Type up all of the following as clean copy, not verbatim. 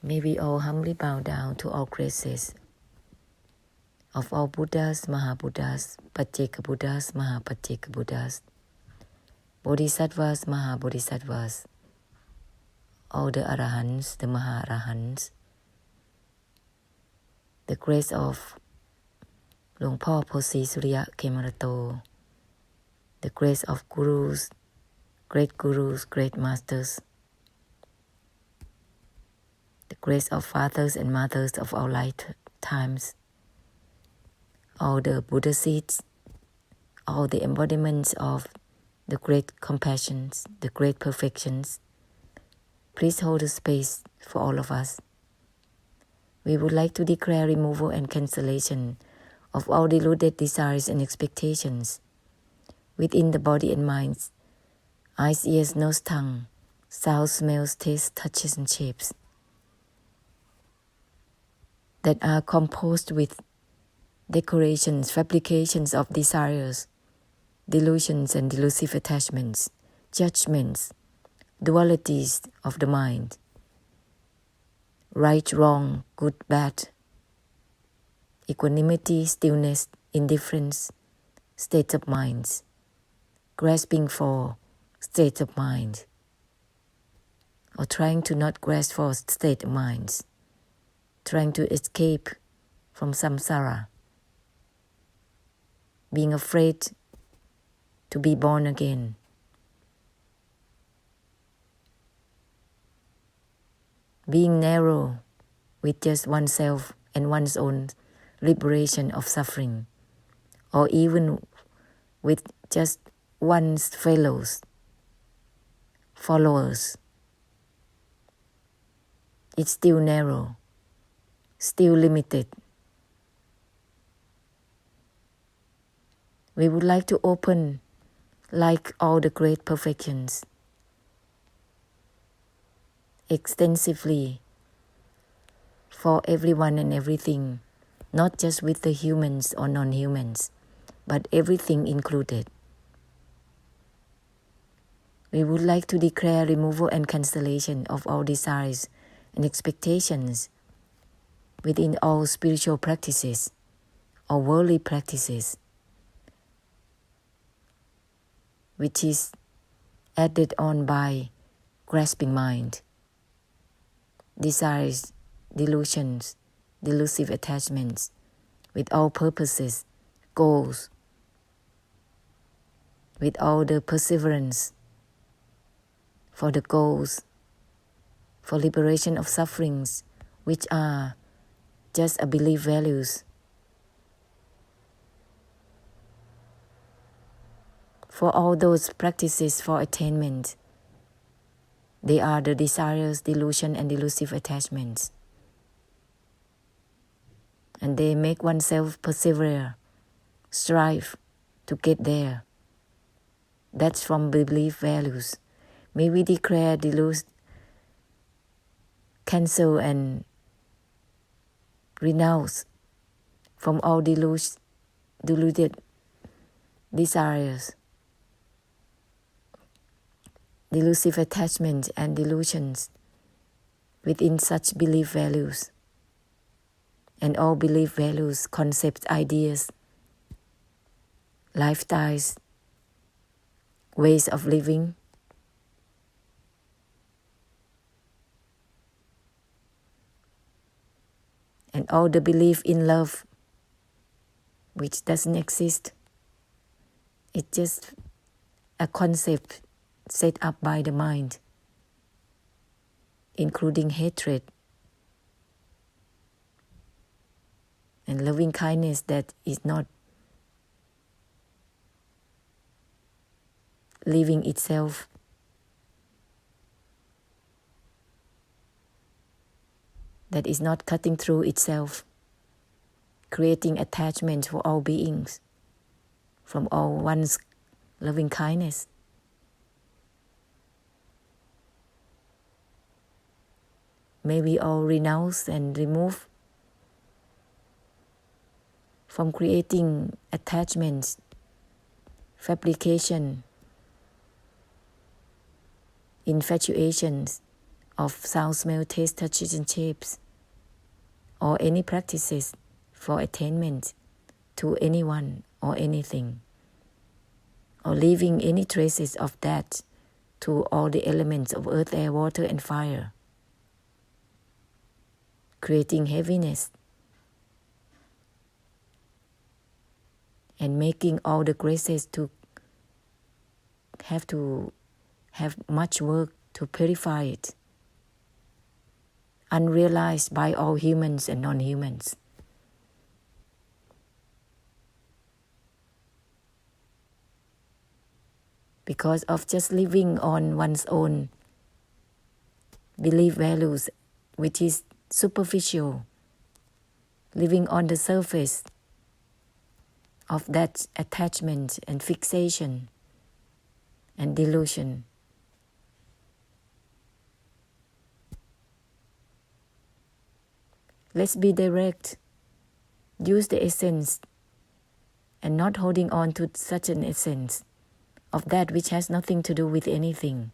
May we all humbly bow down to all graces of all Buddhas, Mahabuddhas, Pacceka Buddhas, Mahapacceka Buddhas, Bodhisattvas, Mahabodhisattvas, all the Arahants, the Maha-Arahants, the grace of หลวงพ่อโพธิสุริยะเขมรโต the grace of gurus, great masters, the grace of fathers and mothers of our lifetimes, all the Buddha seeds, all the embodiments of the great compassions, the great perfections. Please hold a space for all of us. We would like to declare removal and cancellation of all deluded desires and expectations within the body and minds, eyes, ears, nose, tongue, sounds, smells, tastes, touches, and shapes that are composed with decorations, fabrications of desires, delusions and delusive attachments, judgments, dualities of the mind, right, wrong, good, bad, equanimity, stillness, indifference, states of minds, grasping for state of mind, or trying to not grasp for state of minds, trying to escape from samsara, being afraid to be born again, being narrow with just oneself and one's own liberation of suffering, or even with just one's followers. It's still narrow, still limited. We would like to open like all the great perfections extensively for everyone and everything, not just with the humans or non-humans, but everything included. We would like to declare removal and cancellation of all desires and expectations within all spiritual practices or worldly practices, which is added on by grasping mind, desires, delusions, delusive attachments, with all purposes, goals, with all the perseverance for the goals, for liberation of sufferings, which are just a belief values. For all those practices for attainment, they are the desires, delusion, and delusive attachments. And they make oneself persevere, strive to get there. That's from belief values. May we declare cancel and renounce from all deluded desires, delusive attachments and delusions within such belief values, and all belief values, concepts, ideas, lifestyles, ways of living, and all the belief in love, which doesn't exist. It's just a concept set up by the mind, including hatred and loving kindness that is not living itself. That is not cutting through itself, creating attachment for all beings, from all one's loving kindness. May we all renounce and remove from creating attachments, fabrication, infatuations, of sound, smell, taste, touches, and shapes, or any practices for attainment to anyone or anything, or leaving any traces of that to all the elements of earth, air, water, and fire, creating heaviness and making all the graces to have much work to purify it, unrealized by all humans and non-humans. Because of just living on one's own belief values, which is superficial, living on the surface of that attachment and fixation and delusion. Let's be direct. Use the essence and not holding on to such an essence of that which has nothing to do with anything.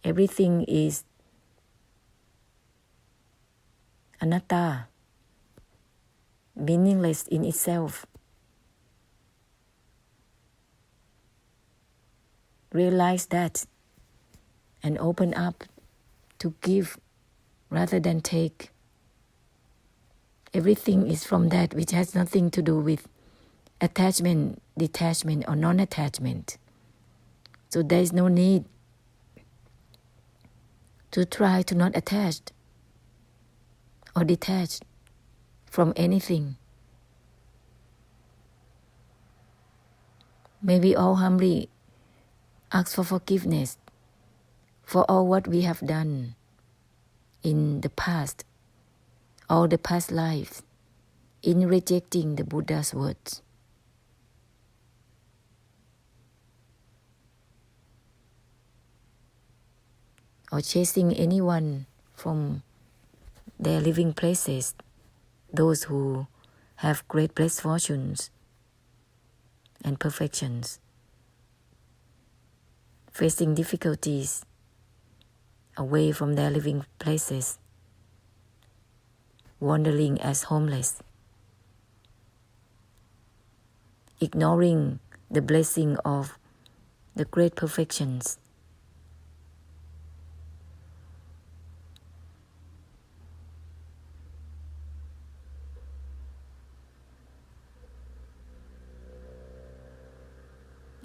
Everything is anatta, meaningless in itself. Realize that and open up to give rather than take. Everything is from that which has nothing to do with attachment, detachment, or non-attachment. So there is no need to try to not attach or detach from anything. May we all humbly ask for forgiveness for all what we have done in the past, all the past lives, in rejecting the Buddha's words. Or chasing anyone from their living places, those who have great blessed fortunes and perfections, facing difficulties away from their living places, wandering as homeless, ignoring the blessing of the great perfections.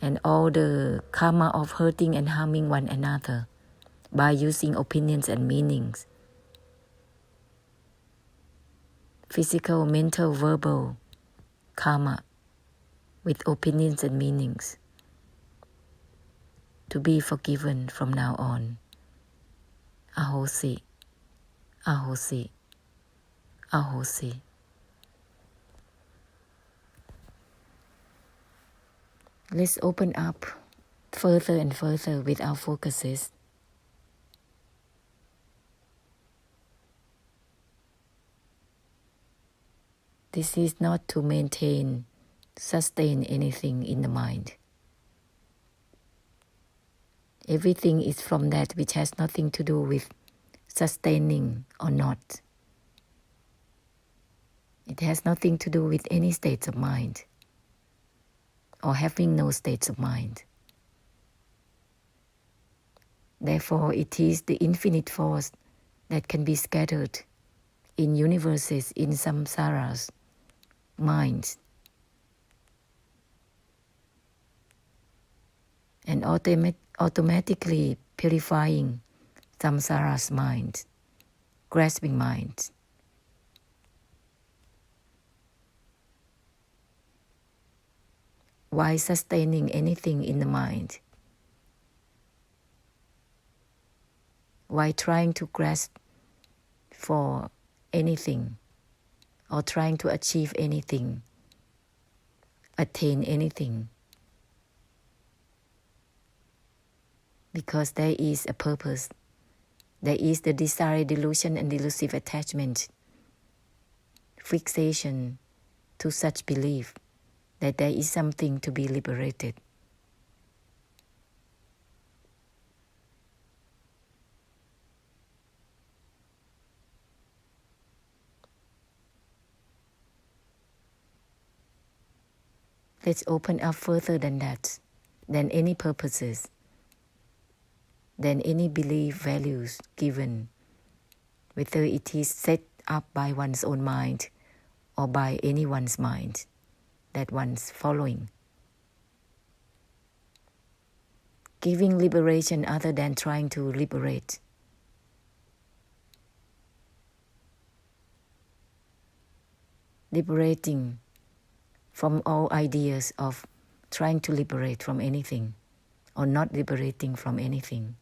And all the karma of hurting and harming one another by using opinions and meanings. Physical, mental, verbal karma with opinions and meanings to be forgiven from now on. Ahosi, ahosi, ahosi. Let's open up further and further with our focuses. This is not to maintain, sustain anything in the mind. Everything is from that which has nothing to do with sustaining or not. It has nothing to do with any states of mind or having no states of mind. Therefore, it is the infinite force that can be scattered in universes, in samsaras, minds, and automatically purifying samsara's mind, grasping minds. Why sustaining anything in the mind? Why trying to grasp for anything or trying to achieve anything, attain anything? Because there is a purpose. There is the desire, delusion, and delusive attachment, fixation to such belief that there is something to be liberated. Let's open up further than that, than any purposes, than any belief values given, whether it is set up by one's own mind or by anyone's mind that one's following. Giving liberation other than trying to liberate. Liberating from all ideas of trying to liberate from anything or not liberating from anything.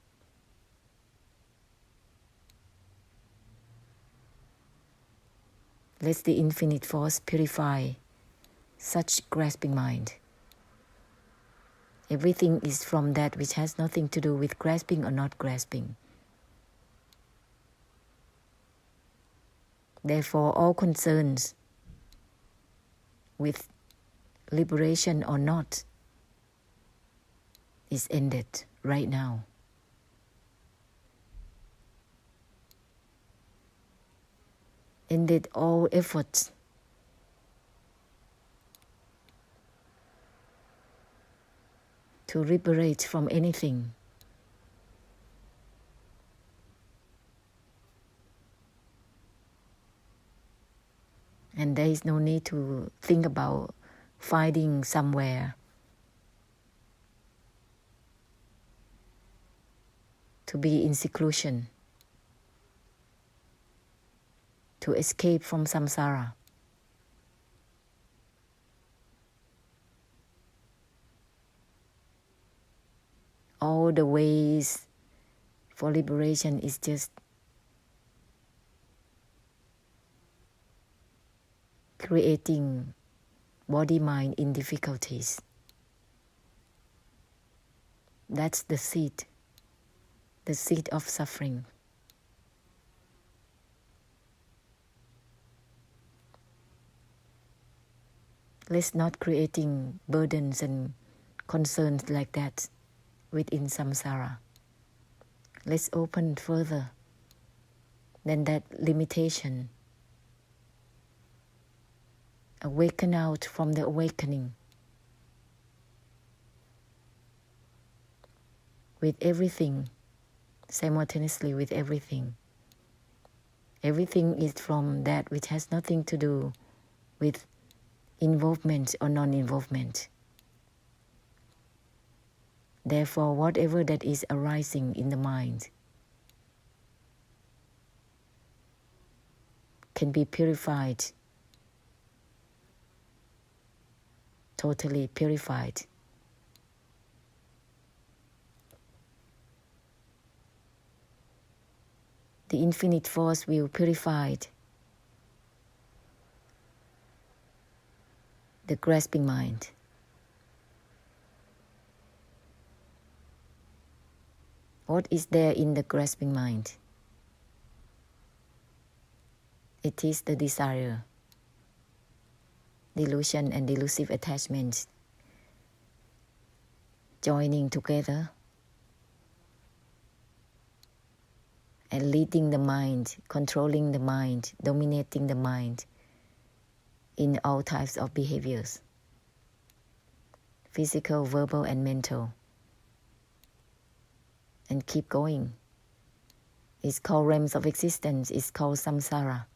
Let the infinite force purify such grasping mind. Everything is from that which has nothing to do with grasping or not grasping. Therefore, all concerns with liberation or not is ended right now. Ended all efforts to liberate from anything. And there is no need to think about finding somewhere to be in seclusion, to escape from samsara. All the ways for liberation is just creating body-mind in difficulties. That's the seed of suffering. Let's not creating burdens and concerns like that within samsara. Let's open further than that limitation. Awaken out from the awakening. With everything, simultaneously with everything. Everything is from that which has nothing to do with involvement or non-involvement. Therefore, whatever that is arising in the mind can be purified, totally purified. The infinite force will purify the grasping mind. What is there in the grasping mind? It is the desire, delusion and delusive attachments joining together and leading the mind, controlling the mind, dominating the mind in all types of behaviors, physical, verbal, and mental. And keep going. It's called realms of existence, it's called samsara.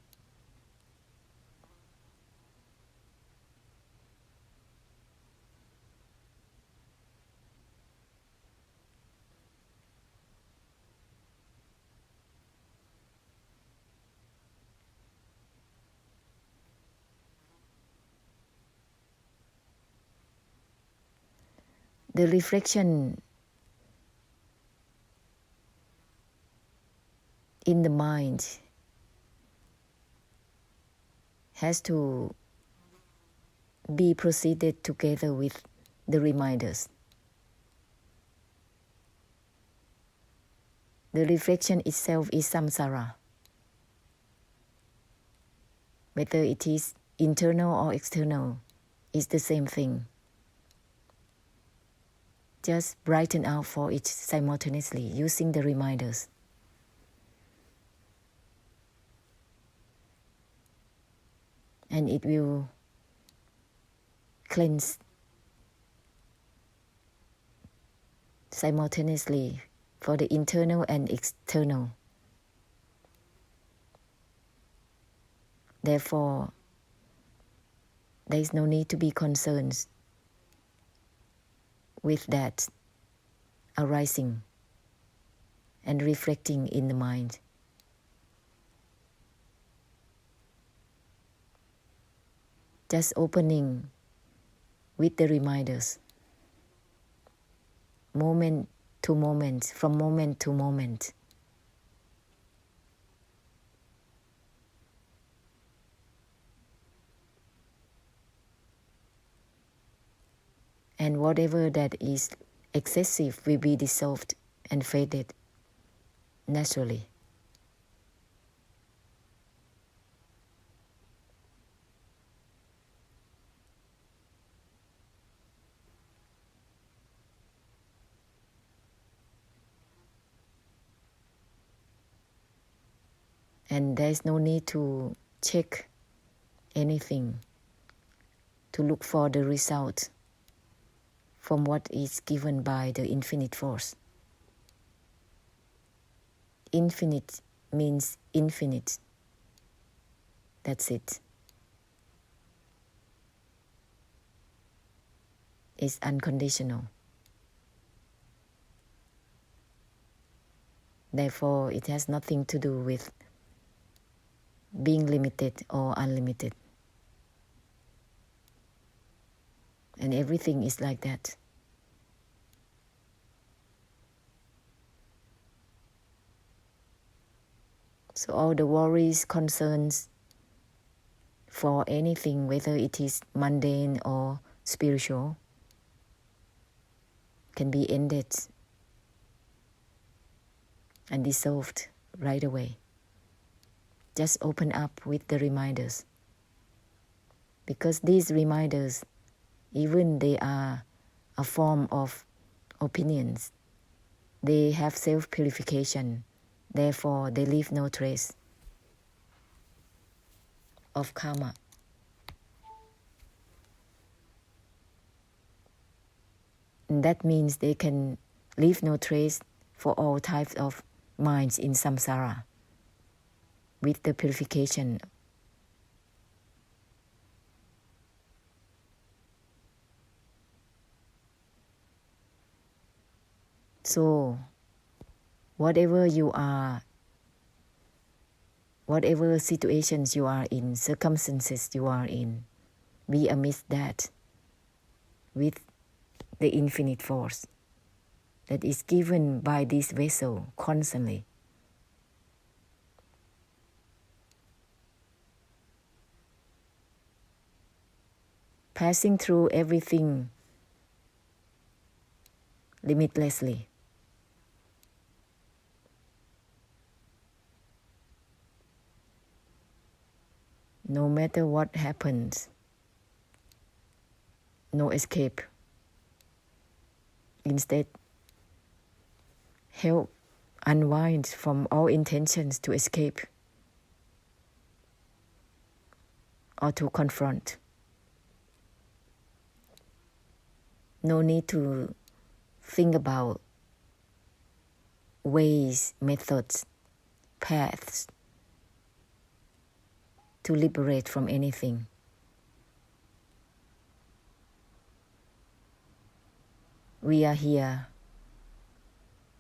The reflection in the mind has to be proceeded together with the reminders. The reflection itself is samsara. Whether it is internal or external, it's the same thing. Just brighten out for it simultaneously using the reminders. And it will cleanse simultaneously for the internal and external. Therefore, there is no need to be concerned with that arising and reflecting in the mind. Just opening with the reminders, moment to moment, from moment to moment. And whatever that is excessive will be dissolved and faded naturally. And there is no need to check anything, to look for the result from what is given by the infinite force. Infinite means infinite. That's it. It's unconditional. Therefore, it has nothing to do with being limited or unlimited. And everything is like that. So all the worries, concerns for anything, whether it is mundane or spiritual, can be ended and dissolved right away. Just open up with the reminders. Because these reminders, even they are a form of opinions, they have self-purification. Therefore, they leave no trace of karma. And that means they can leave no trace for all types of minds in samsara with the purification. So, whatever you are, whatever situations you are in, circumstances you are in, be amidst that with the infinite force that is given by this vessel constantly. Passing through everything limitlessly. No matter what happens, no escape. Instead, help unwind from all intentions to escape or to confront. No need to think about ways, methods, paths to liberate from anything. We are here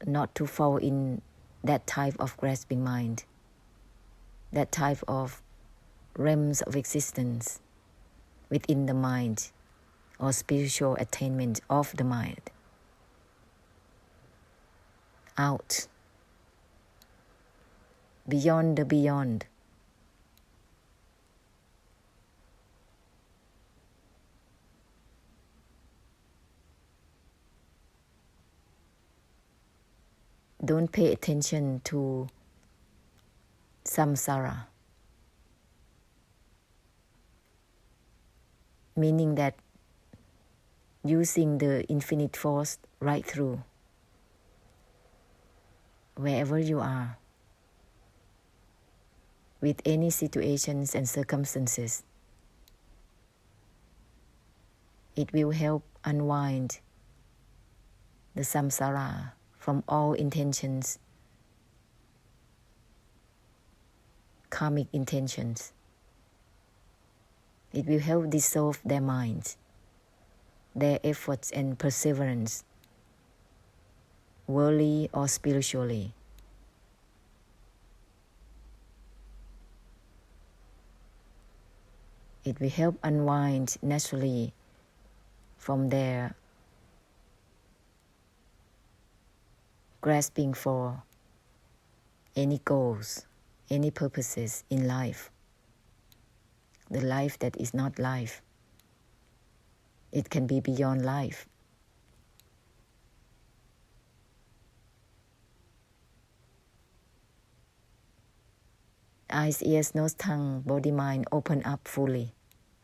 not to fall in that type of grasping mind, that type of realms of existence within the mind or spiritual attainment of the mind. Out, beyond the beyond. Don't pay attention to samsara, meaning that using the infinite force right through, wherever you are, with any situations and circumstances. It will help unwind the samsara from all intentions, karmic intentions. It will help dissolve their minds, their efforts and perseverance, worldly or spiritually. It will help unwind naturally from their grasping for any goals, any purposes in life, the life that is not life. It can be beyond life. Eyes, ears, nose, tongue, body, mind open up fully,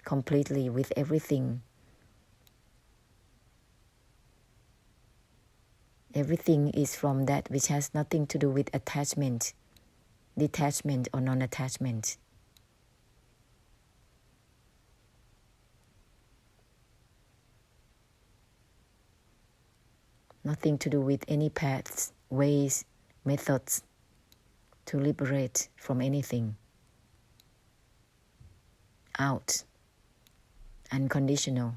completely with everything. Everything is from that which has nothing to do with attachment, detachment or non-attachment. Nothing to do with any paths, ways, methods to liberate from anything. Out, unconditional,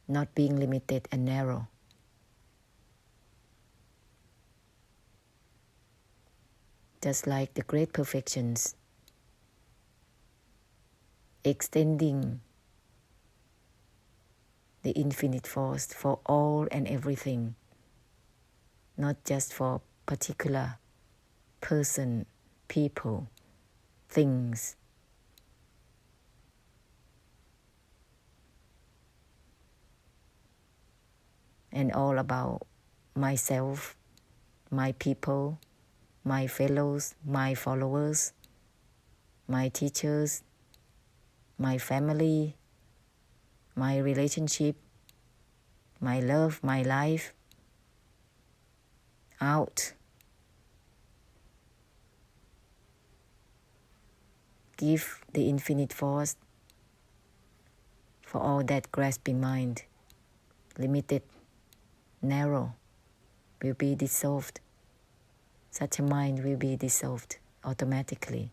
not being limited and narrow. Just like the great perfections, extending the infinite force for all and everything, not just for particular person, people, things. And all about myself, my people, my fellows, my followers, my teachers, my family, my relationship, my love, my life. Out. Give the infinite force for all that grasping mind, limited, narrow, will be dissolved. Such a mind will be dissolved automatically.